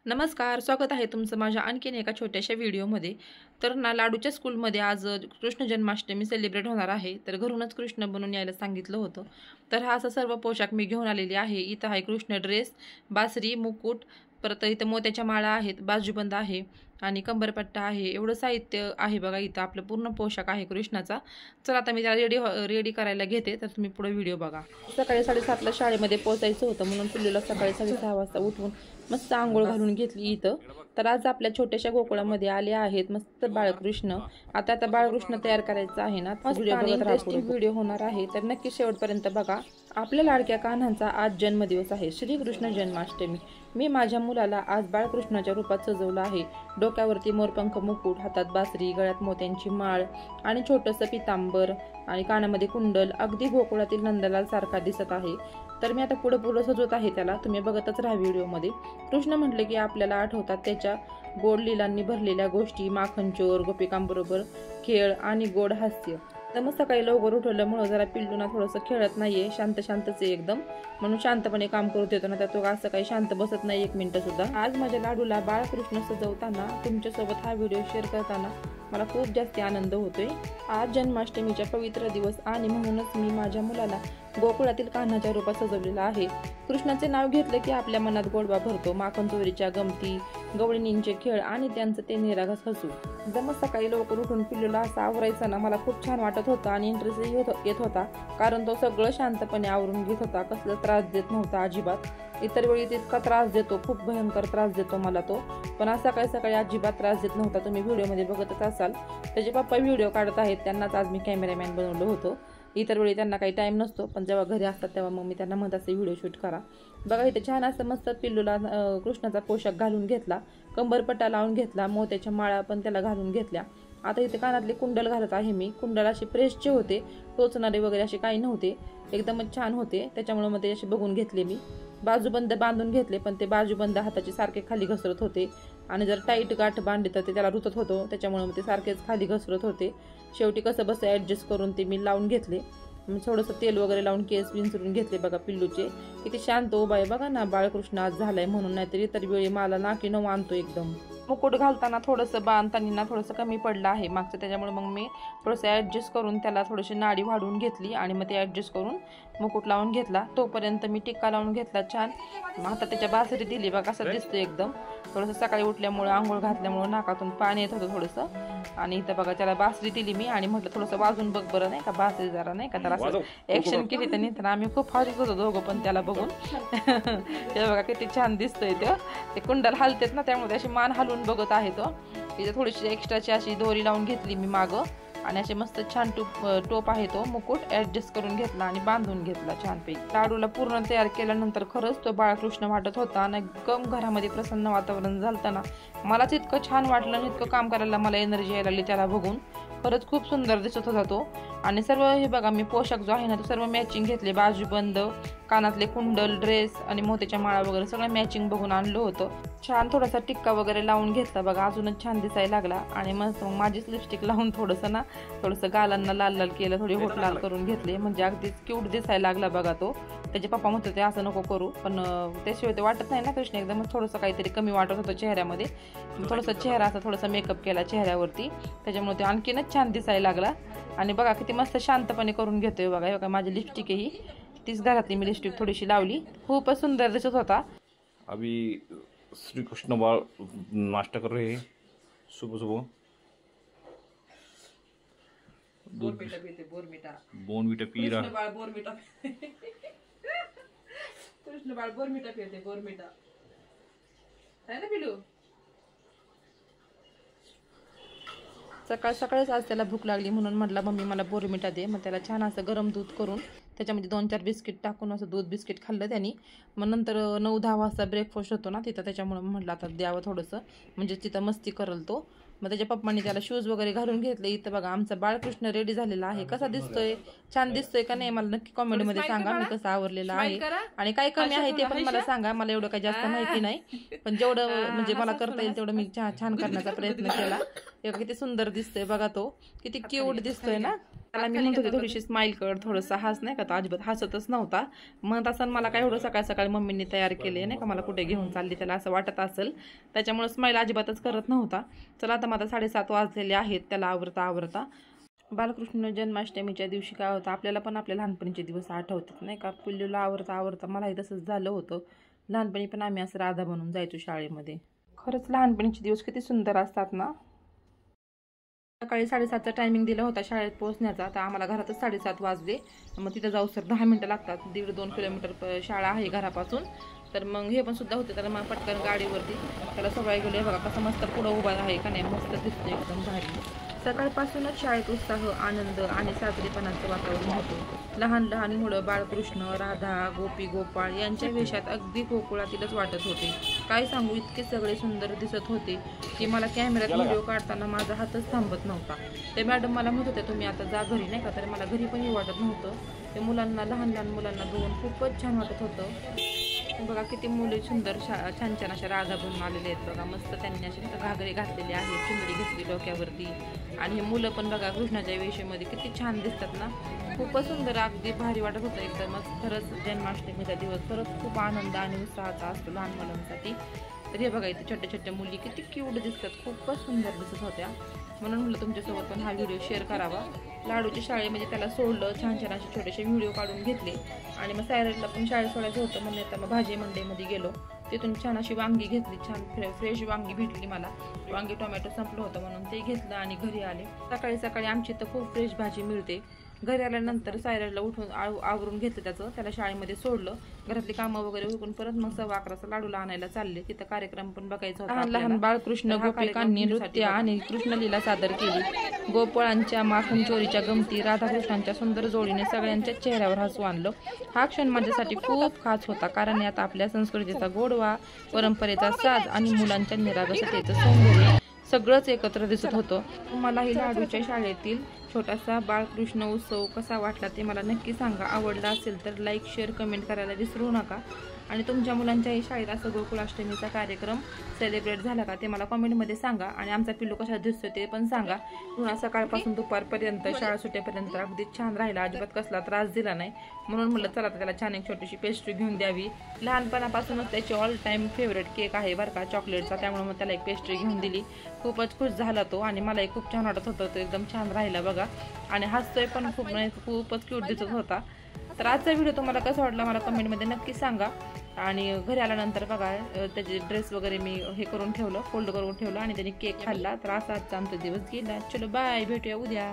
नमस्कार, स्वागत आहे तुमचं माझ्या आणखीन एका छोट्याशा व्हिडिओमध्ये। तर ना लाडूच्या स्कूलमध्ये आज कृष्ण जन्माष्टमी सेलिब्रेट होणार आहे। तर घरूनच कृष्ण बनवून यायला सांगितलं होतं। तर हा असा सर्व पोशाख मी घेऊन आलेली आहे। इथं आहे कृष्ण ड्रेस, बासरी, मुकुट, परत इथं मोत्याच्या माळा आहेत, बाजूबंद आहे आणि कंबरपट्टा आहे। एवढं साहित्य आहे बघा। इथं आपलं पूर्ण पोशाख आहे कृष्णाचा। चला आता मी त्याला रेडी करायला घेते, तर तुम्ही पुढे व्हिडिओ बघा। सकाळी 7:30ला शाळेमध्ये पोहोचायचं होतं, म्हणून पिल्लूला सकाळी 6:30 वाजता उठवून मस्त आंघोळ घालून घेतली इथं। तर आज आपल्या छोट्याशा गोकुळामध्ये आले आहेत मस्त बाळकृष्ण। आता बाळकृष्ण तयार करायचं आहे ना, व्हिडिओ होणार आहे, तर नक्की शेवटपर्यंत बघा। आपल्या लाडक्या कान्हाचा आज जन्मदिवस आहे, श्रीकृष्ण जन्माष्टमी। मी माझ्या मुलाला आज बाळकृष्णाच्या रूपात सजवलं आहे। डोक्यावरती मोरपंख मुकुट, हातात बासरी, गळ्यात मोत्यांची माळ आणि छोटंसं पितांबर आणि कानामध्ये कुंडल, अगदी गोकुळातील नंदलाल सारखा दिसत आहे। तर मी आता पुढे सजवत आहे त्याला, तुम्ही बघतच राहा व्हिडिओमध्ये। कृष्ण म्हटले की आपल्याला आठवतात त्याच्या गोड लीलांनी भरलेल्या गोष्टी, माखनचोर, गोपिकांबरोबर खेळ आणि गोड हास्य। तर मग सकाळी लवकर उठवल्यामुळे जरा पिल्लूना थोडंसं खेळत नाहीये, शांतच आहे एकदम, म्हणून शांतपणे काम करू देतो ना, तर तो असं काही शांत बसत नाही एक मिनिट सुद्धा। आज माझ्या लाडूला बाळकृष्ण सजवताना, तुमच्यासोबत हा व्हिडिओ शेअर करताना मला खूप जास्त आनंद होतोय। आज जन्माष्टमीचा पवित्र दिवस आणि म्हणूनच मी माझ्या मुलाला गोकुळातील कान्हाच्या रूपात सजवलेला आहे। कृष्णाचे नाव घेतले की आपल्या मनात गोडवा भरतो। माखन चोरीच्या गमती, गवळणींचे खेळ आणि त्यांचं ते निरागस हसू। जमत सकाळी लवकर उठून पिल्लूला असं आवरायचं ना, मला खूप छान वाटत होतं आणि इंटरेस्ट येत होता, कारण तो सगळं शांतपणे आवरून घेत होता, कसला त्रास देत नव्हता अजिबात। इतर वेळी तितका त्रास देतो, खूप भयंकर त्रास देतो मला तो, पण आज सकाळी अजिबात त्रास देत नव्हता। तुम्ही व्हिडिओमध्ये बघतच असाल, त्याचे पप्पा व्हिडिओ काढत आहेत, त्यांनाच आज मी कॅमेरामॅन बनवलं होतं। इतर वेळी त्यांना काही टाइम नसतो, पण जेव्हा घरी असतात तेव्हा मग मी त्यांना म्हणत असते व्हिडिओ शूट करा। बघा इथे छान असं मस्त पिल्लूला कृष्णाचा पोशाख घालून घेतला, कंबरपट्टा लावून घेतला, मोत्याच्या माळा पण त्याला घालून घेतल्या। आता इथे कानातले कुंडल घालत आहे मी। कुंडल असे प्रेसचे होते, टोचणारे वगैरे असे काही नव्हते, एकदमच छान होते, त्याच्यामुळे मग ते असे बघून घेतले मी। बाजूबंद बांधून घेतले, पण ते बाजूबंद हाताचे सारखे खाली घसरत होते आणि जर टाईट गाठ बांधली तर ते त्याला रुतत होतो, त्याच्यामुळे मग ते सारखेच खाली घसरत होते। शेवटी कसं बस ॲडजस्ट करून ते मी लावून घेतले। थोडंसं तेल वगैरे लावून केस विंचरून घेतले। बघा पिल्लूचे किती शांत उभा आहे बघा ना, बाळकृष्ण आज झालाय म्हणून, नाहीतर इतर वेळी मला नाकी नऊ आणतो एकदम। मुकुट घालताना थोडंसं बांधताना थोडंसं कमी पडलं आहे मागचं, त्याच्यामुळे मग मी थोडंसं ॲडजस्ट करून त्याला थोडीशी नाडी वाढवून घेतली आणि मग ते ॲडजस्ट करून मुकुट लावून घेतला। तोपर्यंत मी टिक्का लावून घेतला छान। आता त्याच्या बासरी दिली बघा, कसं दिसतं एकदम। थोडंसं सकाळी उठल्यामुळे आंघोळ घातल्यामुळे नाकातून पाणी येत होतं थोडंसं, आणि इथं बघा त्याला बासरी दिली मी आणि म्हटलं थोडंसं वाजून बघ बरं, नाही का बासरी जरा, नाही का, तर असं ॲक्शन केली त्यांनी, तर आम्ही खूप हसत होतो दोघं पण त्याला बघून। ते बघा किती छान दिसतंय ते कुंडल हलतेत ना, त्यामुळे अशी मान हलवून बघत आहे तो। तिथे थोडीशी एक्स्ट्राची अशी दोरी लावून घेतली मी मागं, आणि असे मस्त छान टोप आहे तो मुकुट ॲडजस्ट करून घेतला आणि बांधून घेतला छानपैकी। लाडूला पूर्ण तयार केल्यानंतर खरंच तो बाळकृष्ण वाटत होता आणि एकदम घरामध्ये प्रसन्न वातावरण झालताना मलाच इतकं छान वाटलं आणि इतकं काम करायला मला एनर्जी यायला लागली त्याला बघून। खरंच खूप सुंदर दिसत होता तो। आणि सर्व हे बघा मी पोशाख जो आहे ना, तो सर्व मॅचिंग घेतले, बाजूबंद, कानातले कुंडल, ड्रेस आणि मोत्याच्या माळा वगैरे सगळं मॅचिंग बघून आणलं होतं। छान थोडासा टिक्का वगैरे लावून घेतला बघा, अजूनच छान दिसायला लागला। आणि मग माझीच लिपस्टिक लावून थोडंसं गालांना लाल लाल केलं, थोडी होठ लाल करून घेतले, म्हणजे अगदी क्यूट दिसायला लागला बघा तो। त्याचे पप्पा म्हणत होते असं नको करू, पण त्याशिवाय ते वाटत नाही ना कृष्ण, एकदम थोडंसं काहीतरी कमी वाटत होतं चेहऱ्यामध्ये। थोडंसं चेहरा असा थोडासा मेकअप केला चेहऱ्यावरती, त्याच्यामुळे ते आणखीनच छान दिसायला लागला। आणि बघा किती मस्त शांतपणे करून घेतोय बघा। हे बघा माझी लिपस्टिक ही तीच घरातली मी लिपस्टिक थोडीशी लावली, खूपच सुंदर दिसत होता। अभी श्री कृष्ण बाल नाश्ता कर रहे हैं सुबह सुबह। बोर्नविटा पी रहा कृष्ण बाळ बोर्नविटा पिते, बोर्नविटा है ना पिलू। सकाळीच आज त्याला भूक लागली म्हणून म्हटलं मम्मी मला बोर्नविटा दे। मग त्याला छान असं गरम दूध करून त्याच्यामध्ये 2-4 बिस्किट टाकून असं दूध बिस्किट खाल्लं त्यांनी। मग नंतर 9-10 वाजता ब्रेकफास्ट होतो ना तिथं, त्याच्यामुळे म्हटलं आता द्यावं थोडंसं, म्हणजे तिथं मस्ती करल तो। मग त्याच्या पप्पांनी त्याला शूज वगैरे घालून घेतले। इथं बघा आमचा बाळकृष्ण रेडी झालेला आहे। कसा दिसतोय, छान दिसतोय का नाही, मला नक्की कॉमेंटमध्ये सांगा मी कसं आवरलेला आहे आणि काय कमी आहे ते पण मला सांगा। मला एवढं काही जास्त माहिती नाही, पण जेवढं म्हणजे मला करता येईल तेवढं मी छान करण्याचा प्रयत्न केला। किती सुंदर दिसतोय बघा तो, किती क्यूट दिसतोय ना। त्याला मी म्हणत होते थोडीशी स्माईल कर, थोडंसं हस, नाही का. तो अजिबात हसतच नव्हता. म्हणत असं मला काय एवढं सकाळ सकाळी मम्मींनी तयार केले, नाही का, मला कुठे घेऊन चालली, त्याला असं वाटत असेल. त्याच्यामुळे स्माईल अजिबातच करत नव्हता. चला आता माझा 7:30 वाजलेले आहेत त्याला आवरता. बालकृष्ण जन्माष्टमीच्या दिवशी काय होतं, आपल्याला पण आपल्या लहानपणीचे दिवस आठवतात, नाही का. पिल्लूला आवरता मलाही तसंच झालं होतं. लहानपणी पण आम्ही असं राधा बनून जायचो शाळेमध्ये. खरंच लहानपणीचे दिवस किती सुंदर असतात ना. सकाळी 7:30चा टायमिंग दिला होता शाळेत पोहोचण्याचा. तर आम्हाला घरातच 7:30 वाजले. मग तिथं जाऊ सर 10 मिनटं लागतात. 1.5-2 किलोमीटर शाळा आहे घरापासून. तर मग हे पण सुद्धा होते. तर मग पटकन गाडीवरती त्याला सगळं गेले. बघा कसं मस्त पुढं उभा आहे का नाही, मस्त दिसतं एकदम भारी. सकाळपासूनच शाळेत उत्साह, आनंद आणि साजरेपणाचं वातावरण होतं. लहान मुलं बाळकृष्ण, राधा, गोपी, गोपाळ यांच्या वेशात अगदी गोकुळातीलच वाटत होते. काय सांगू, इतके सगळे सुंदर दिसत होते की मला कॅमेऱ्यात व्हिडिओ काढताना माझा हातच थांबत नव्हता. ते मॅडम मला म्हणत होत्या तुम्ही आता जा घरी, नाही का. तर मला घरी पण वाटत नव्हतं. ते मुलांना, लहान मुलांना बघून खूपच छान वाटत होतं. बघा किती मुले सुंदर छान अशा राधा बनून आलेले आहेत. बघा मस्त त्यांनी असे घागरे घातलेले आहेत, चुंदडी घेतली डोक्यावरती. आणि हे मुलं पण बघा कृष्णाच्या वेशीमध्ये किती छान दिसतात ना. खूपच सुंदर, अगदी भारी वाटत होतं एकदमच. खरंच जन्माष्टमीचा दिवस खरंच खूप आनंद आणि उत्साहाचा असतो लहान मुलांसाठी. तर हे बघा इथे छोट्या मुली किती क्यूट दिसतात, खूपच सुंदर दिसत होत्या. म्हणून म्हटलं तुमच्यासोबत पण हा व्हिडिओ शेअर करावा. लाडूच्या शाळेमध्ये त्याला सोडलं, छान असे छोटेसे व्हिडिओ काढून घेतले. आणि मग सायरला पण शाळेत सोडायचं होतं म्हणून आता मग भाजी मंडईमध्ये गेलो. तिथून छान अशी वांगी घेतली, छान फ्रेश वांगी भेटली मला. वांगी टोमॅटो संपलं होतं म्हणून ते घेतलं आणि घरी आले. सकाळी आमची तर खूप फ्रेश भाजी मिळते. घरी आल्यानंतर सायरला उठून आवरून घेतलं, त्याला शाळेमध्ये सोडलं. घरातली कामं वगैरे उरकून परत मग 11:15 लाडूला आणायला चालले. तिथं कार्यक्रम पण बघायचा होता. लहान बाळकृष्ण गोपिकांनी नृत्य आणि कृष्णलीला सादर केली. गोपाळांच्या माखन चोरीच्या गमती, राधाकृष्णांच्या सुंदर जोडीने सगळ्यांच्या चेहऱ्यावर हसू आणलं. हा क्षण माझ्यासाठी खूप खास होता, कारण यात आपल्या संस्कृतीचा गोडवा, परंपरेचा साज आणि मुलांच्या निरागसतेचं सौंदर्य सगळंच एकत्र दिसत होतं. मलाही लाडूच्या शाळेतील छोटासा बाळकृष्ण उत्सव कसा वाटला ते मला नक्की सांगा. आवडला असेल तर लाईक, शेअर, कमेंट करायला विसरू नका. आणि तुमच्या मुलांच्याही शाळेत असं गोकुळाष्टमीचा कार्यक्रम सेलिब्रेट झाला का ते मला कमेंटमध्ये सांगा. आणि आमचा पिल्लू कशा दिसतो ते पण सांगा. पुन्हा सकाळपासून दुपारपर्यंत शाळा सुटेपर्यंत अगदी छान राहिला, अजिबात कसला त्रास दिला नाही. म्हणून म्हटलं चला त्याला छान एक छोटीशी पेस्ट्री घेऊन द्यावी. लहानपणापासूनच त्याची ऑल टाईम फेवरेट केक आहे बरं का, चॉकलेटचा. त्यामुळे मग त्याला एक पेस्ट्री घेऊन दिली. खूपच खुश झाला तो आणि मलाही खूप छान वाटत होतं. तो एकदम छान राहिला बघा. आणि हसतोय पण खूपच क्यूट दिसत होता. तर आजचा व्हिडिओ तुम्हाला कसा वाटला मला कमेंटमध्ये नक्की सांगा. आणि घरी आल्यानंतर बघा त्याचे ड्रेस वगैरे मी हे करून ठेवलं, फोल्ड करून ठेवलं आणि त्याने केक खाल्ला. तर असा आजचा आमचा दिवस गेला. चलो बाय, भेटूया उद्या.